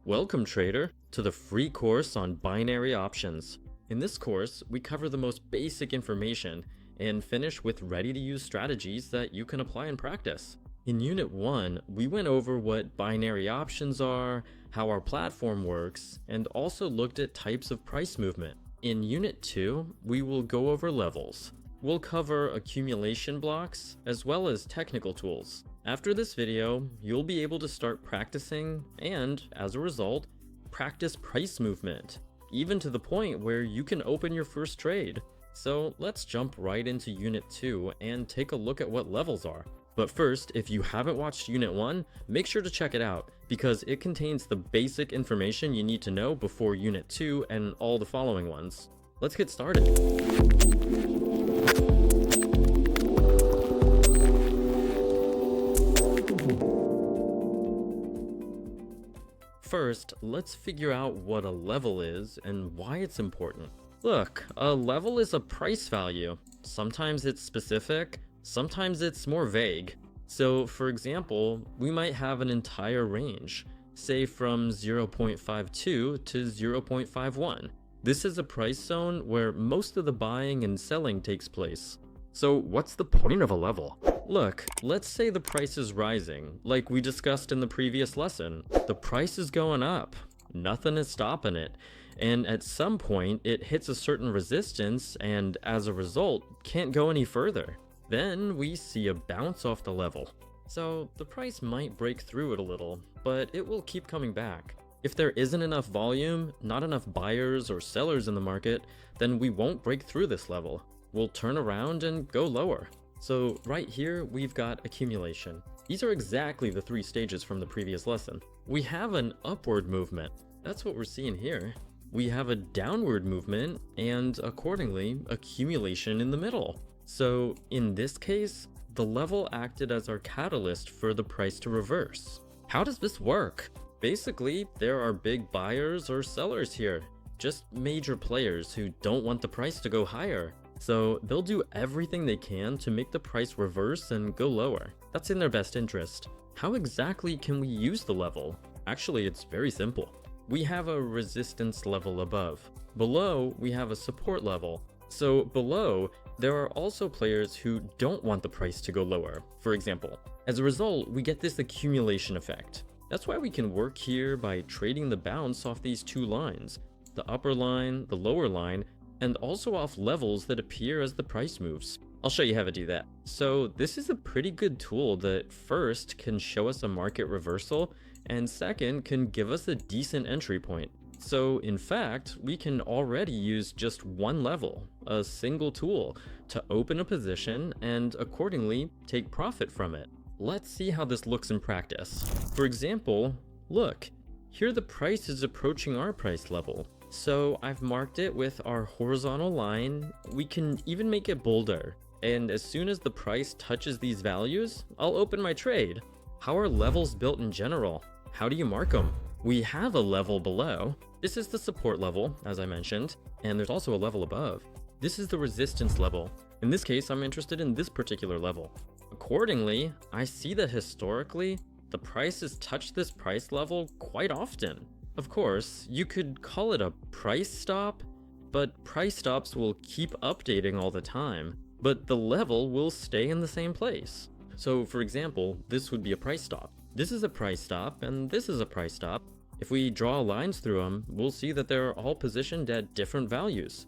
Welcome, trader, to the free course on binary options. In this course, we cover the most basic information and finish with ready-to-use strategies that you can apply in practice. In Unit 1, we went over what binary options are, how our platform works, and also looked at types of price movement. In Unit 2, we will go over levels. We'll cover accumulation blocks as well as technical tools. After this video, you'll be able to start practicing and, as a result, practice price movement, even to the point where you can open your first trade. So let's jump right into Unit 2 and take a look at what levels are. But first, if you haven't watched Unit 1, make sure to check it out because it contains the basic information you need to know before Unit 2 and all the following ones. Let's get started. First, let's figure out what a level is and why it's important. Look, a level is a price value. Sometimes it's specific, sometimes it's more vague. So for example, we might have an entire range, say from 0.52 to 0.51. This is a price zone where most of the buying and selling takes place. So what's the point of a level? Look, let's say the price is rising, like we discussed in the previous lesson. The price is going up, nothing is stopping it, and at some point it hits a certain resistance and as a result can't go any further. Then we see a bounce off the level. So the price might break through it a little, but it will keep coming back. If there isn't enough volume, not enough buyers or sellers in the market, then we won't break through this level. We'll turn around and go lower. So right here, we've got accumulation. These are exactly the three stages from the previous lesson. We have an upward movement. That's what we're seeing here. We have a downward movement and accordingly, accumulation in the middle. So in this case, the level acted as our catalyst for the price to reverse. How does this work? Basically, there are big buyers or sellers here, just major players who don't want the price to go higher. So they'll do everything they can to make the price reverse and go lower. That's in their best interest. How exactly can we use the level? Actually, it's very simple. We have a resistance level above. Below, we have a support level. So below, there are also players who don't want the price to go lower, for example. As a result, we get this accumulation effect. That's why we can work here by trading the bounce off these two lines, the upper line, the lower line, and also off levels that appear as the price moves. I'll show you how to do that. So this is a pretty good tool that first can show us a market reversal and second can give us a decent entry point. So in fact, we can already use just one level, a single tool, to open a position and accordingly take profit from it. Let's see how this looks in practice. For example, look, here the price is approaching our price level. So I've marked it with our horizontal line. We can even make it bolder. And as soon as the price touches these values, I'll open my trade. How are levels built in general? How do you mark them? We have a level below. This is the support level, as I mentioned, and there's also a level above. This is the resistance level. In this case, I'm interested in this particular level. Accordingly, I see that historically, the price has touched this price level quite often. Of course, you could call it a price stop, but price stops will keep updating all the time, but the level will stay in the same place. So for example, this would be a price stop. This is a price stop, and this is a price stop. If we draw lines through them, we'll see that they're all positioned at different values.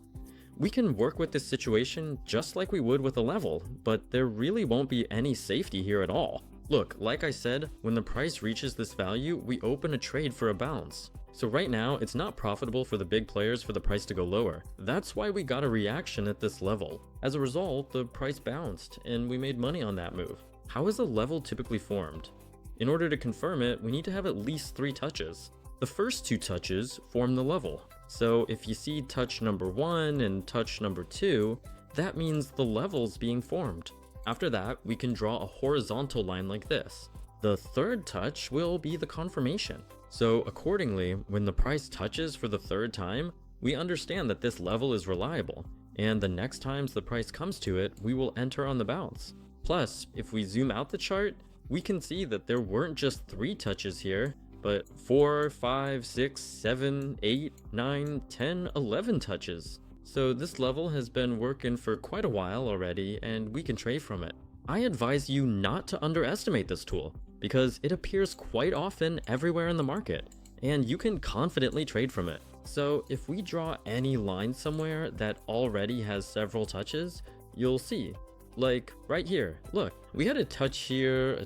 We can work with this situation just like we would with a level, but there really won't be any safety here at all. Look, like I said, when the price reaches this value, we open a trade for a bounce. So right now, it's not profitable for the big players for the price to go lower. That's why we got a reaction at this level. As a result, the price bounced, and we made money on that move. How is a level typically formed? In order to confirm it, we need to have at least 3 touches. The first 2 touches form the level. So if you see touch number 1 and touch number 2, that means the level's being formed. After that, we can draw a horizontal line like this. The third touch will be the confirmation. So accordingly, when the price touches for the third time, we understand that this level is reliable, and the next times the price comes to it, we will enter on the bounce. Plus, if we zoom out the chart, we can see that there weren't just 3 touches here, but 4, 5, 6, 7, 8, 9, 10, 11 touches. So this level has been working for quite a while already, and we can trade from it. I advise you not to underestimate this tool, because it appears quite often everywhere in the market, and you can confidently trade from it. So if we draw any line somewhere that already has several touches, you'll see. Like right here, look, we had a touch here,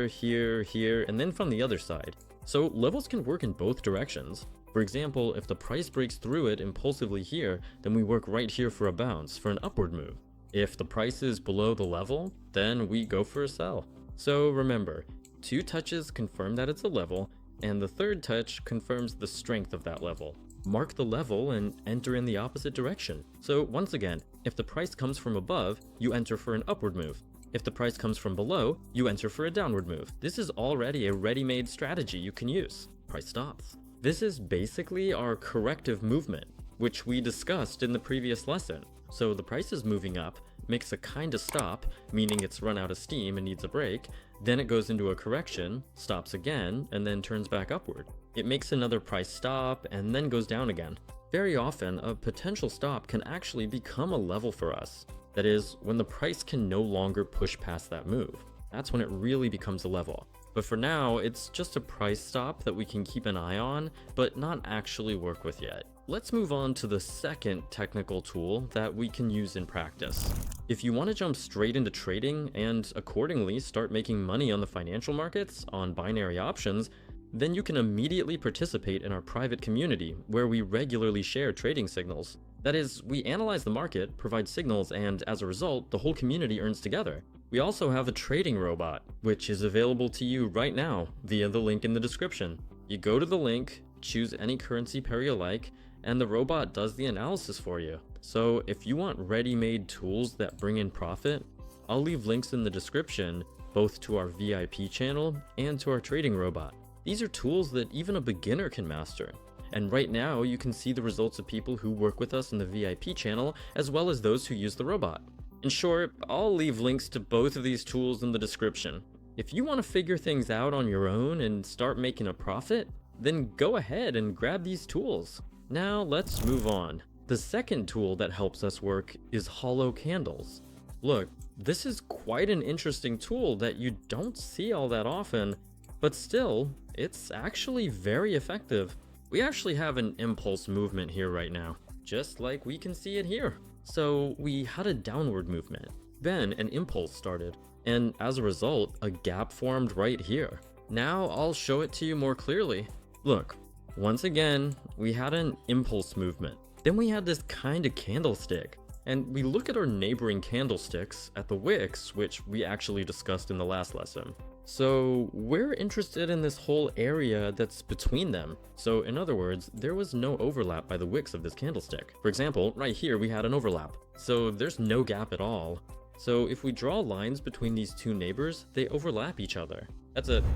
here, and then from the other side. So levels can work in both directions. For example, if the price breaks through it impulsively here, then we work right here for a bounce, for an upward move. If the price is below the level, then we go for a sell. So remember, 2 touches confirm that it's a level, and the 3rd touch confirms the strength of that level. Mark the level and enter in the opposite direction. So once again, if the price comes from above, you enter for an upward move. If the price comes from below, you enter for a downward move. This is already a ready-made strategy you can use. Price stops. This is basically our corrective movement, which we discussed in the previous lesson. So the price is moving up, makes a kind of stop, meaning it's run out of steam and needs a break, then it goes into a correction, stops again, and then turns back upward. It makes another price stop and then goes down again. Very often, a potential stop can actually become a level for us. That is, when the price can no longer push past that move. That's when it really becomes a level. But for now, it's just a price stop that we can keep an eye on, but not actually work with yet. Let's move on to the second technical tool that we can use in practice. If you want to jump straight into trading and accordingly start making money on the financial markets, on binary options, then you can immediately participate in our private community where we regularly share trading signals. That is, we analyze the market, provide signals, and as a result, the whole community earns together. We also have a trading robot, which is available to you right now via the link in the description. You go to the link, choose any currency pair you like, and the robot does the analysis for you. So if you want ready-made tools that bring in profit, I'll leave links in the description, both to our VIP channel and to our trading robot. These are tools that even a beginner can master. And right now you can see the results of people who work with us in the VIP channel, as well as those who use the robot. In short, I'll leave links to both of these tools in the description. If you want to figure things out on your own and start making a profit, then go ahead and grab these tools. Now let's move on. The second tool that helps us work is hollow candles. Look, this is quite an interesting tool that you don't see all that often, but still, it's actually very effective. We actually have an impulse movement here right now, just like we can see it here. So we had a downward movement, then an impulse started, and as a result, a gap formed right here. Now I'll show it to you more clearly. Look, once again, we had an impulse movement. Then we had this kind of candlestick, and we look at our neighboring candlesticks at the wicks, which we actually discussed in the last lesson. So we're interested in this whole area that's between them. So in other words, there was no overlap by the wicks of this candlestick. For example, right here we had an overlap. So there's no gap at all. So if we draw lines between these two neighbors, they overlap each other.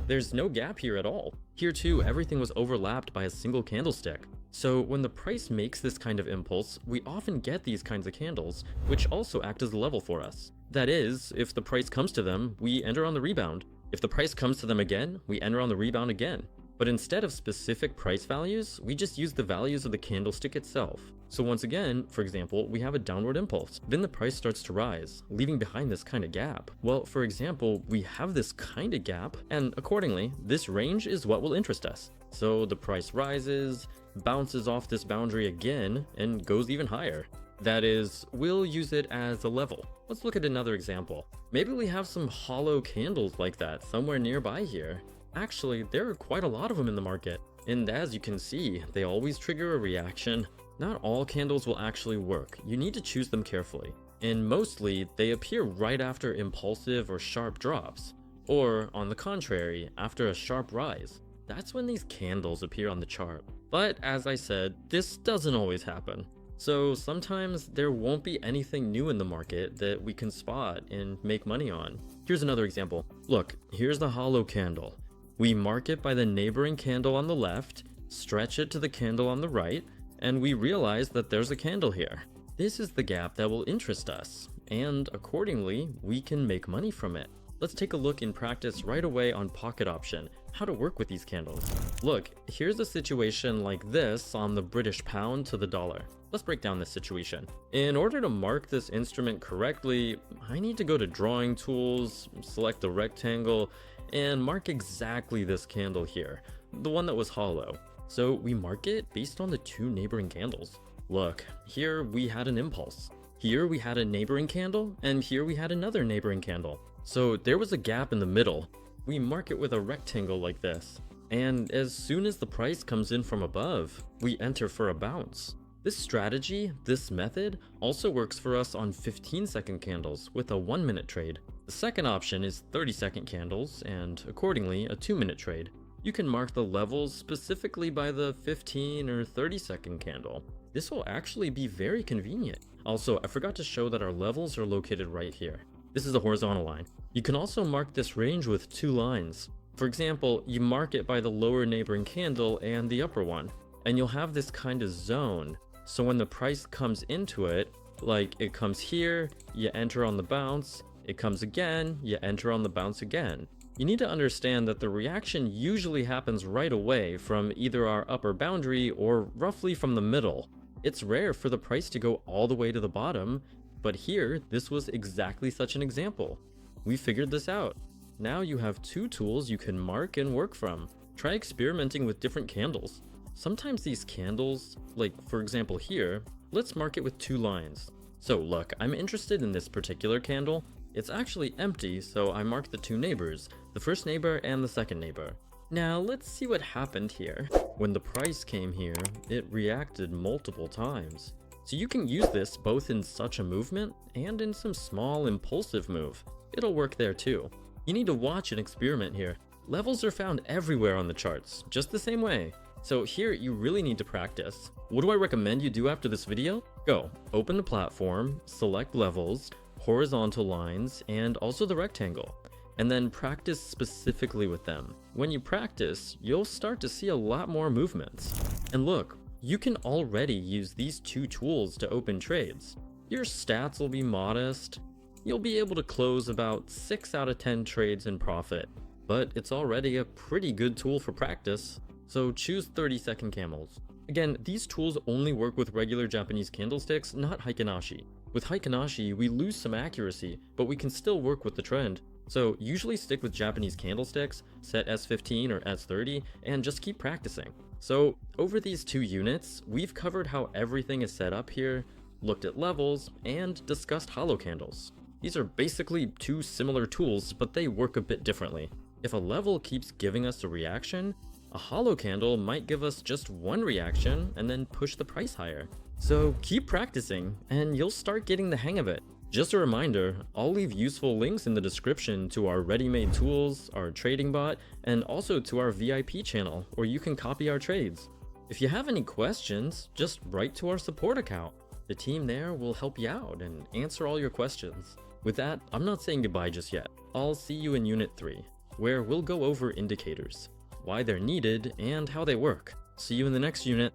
There's no gap here at all. Here too, everything was overlapped by a single candlestick. So when the price makes this kind of impulse, we often get these kinds of candles, which also act as a level for us. That is, if the price comes to them, we enter on the rebound. If the price comes to them again, we enter on the rebound again. But instead of specific price values, we just use the values of the candlestick itself. So once again, for example, we have a downward impulse. Then the price starts to rise, leaving behind this kind of gap. Well, for example, we have this kind of gap, and accordingly, this range is what will interest us. So the price rises, bounces off this boundary again, and goes even higher. That is, we'll use it as a level. Let's look at another example. Maybe we have some hollow candles like that somewhere nearby here. Actually, there are quite a lot of them in the market, and as you can see, they always trigger a reaction. Not all candles will actually work. You need to choose them carefully. And mostly, they appear right after impulsive or sharp drops. Or, on the contrary, after a sharp rise. That's when these candles appear on the chart. But as I said, this doesn't always happen. So sometimes there won't be anything new in the market that we can spot and make money on. Here's another example. Look, here's the hollow candle. We mark it by the neighboring candle on the left, stretch it to the candle on the right, and we realize that there's a candle here. This is the gap that will interest us, and accordingly, we can make money from it. Let's take a look in practice right away on pocket option, how to work with these candles. Look, here's a situation like this on the British pound to the dollar. Let's break down this situation. In order to mark this instrument correctly, I need to go to drawing tools, select the rectangle, and mark exactly this candle here, the one that was hollow. So we mark it based on the two neighboring candles. Look, here we had an impulse. Here we had a neighboring candle, and here we had another neighboring candle. So there was a gap in the middle. We mark it with a rectangle like this. And as soon as the price comes in from above, we enter for a bounce. This strategy, this method, also works for us on 15-second candles with a 1-minute trade. The second option is 30-second candles, and accordingly, a 2-minute trade. You can mark the levels specifically by the 15 or 30-second candle. This will actually be very convenient. Also, I forgot to show that our levels are located right here. This is a horizontal line. You can also mark this range with 2 lines. For example, you mark it by the lower neighboring candle and the upper one, and you'll have this kind of zone. So when the price comes into it, like it comes here, you enter on the bounce, it comes again, you enter on the bounce again. You need to understand that the reaction usually happens right away from either our upper boundary or roughly from the middle. It's rare for the price to go all the way to the bottom, but here, this was exactly such an example. We figured this out. Now you have 2 tools you can mark and work from. Try experimenting with different candles. Sometimes these candles, like for example here, let's mark it with 2 lines. So look, I'm interested in this particular candle. It's actually empty, so I marked the 2 neighbors, the first neighbor and the second neighbor. Now let's see what happened here. When the price came here, it reacted multiple times. So you can use this both in such a movement and in some small impulsive move. It'll work there too. You need to watch and experiment here. Levels are found everywhere on the charts, just the same way. So here you really need to practice. What do I recommend you do after this video? Go, open the platform, select levels, horizontal lines, and also the rectangle. And then practice specifically with them. When you practice, you'll start to see a lot more movements. And look, you can already use these 2 tools to open trades. Your stats will be modest. You'll be able to close about 6 out of 10 trades in profit, but it's already a pretty good tool for practice. So choose 30-second camels. Again, these tools only work with regular Japanese candlesticks, not Heikinashi. With Heikinashi, we lose some accuracy, but we can still work with the trend. So usually stick with Japanese candlesticks, set S15 or S30, and just keep practicing. So over these 2 units, we've covered how everything is set up here, looked at levels, and discussed hollow candles. These are basically 2 similar tools, but they work a bit differently. If a level keeps giving us a reaction, a hollow candle might give us just 1 reaction and then push the price higher. So keep practicing and you'll start getting the hang of it. Just a reminder, I'll leave useful links in the description to our ready-made tools, our trading bot, and also to our VIP channel where you can copy our trades. If you have any questions, just write to our support account. The team there will help you out and answer all your questions. With that, I'm not saying goodbye just yet. I'll see you in Unit 3, where we'll go over indicators, why they're needed, and how they work. See you in the next unit.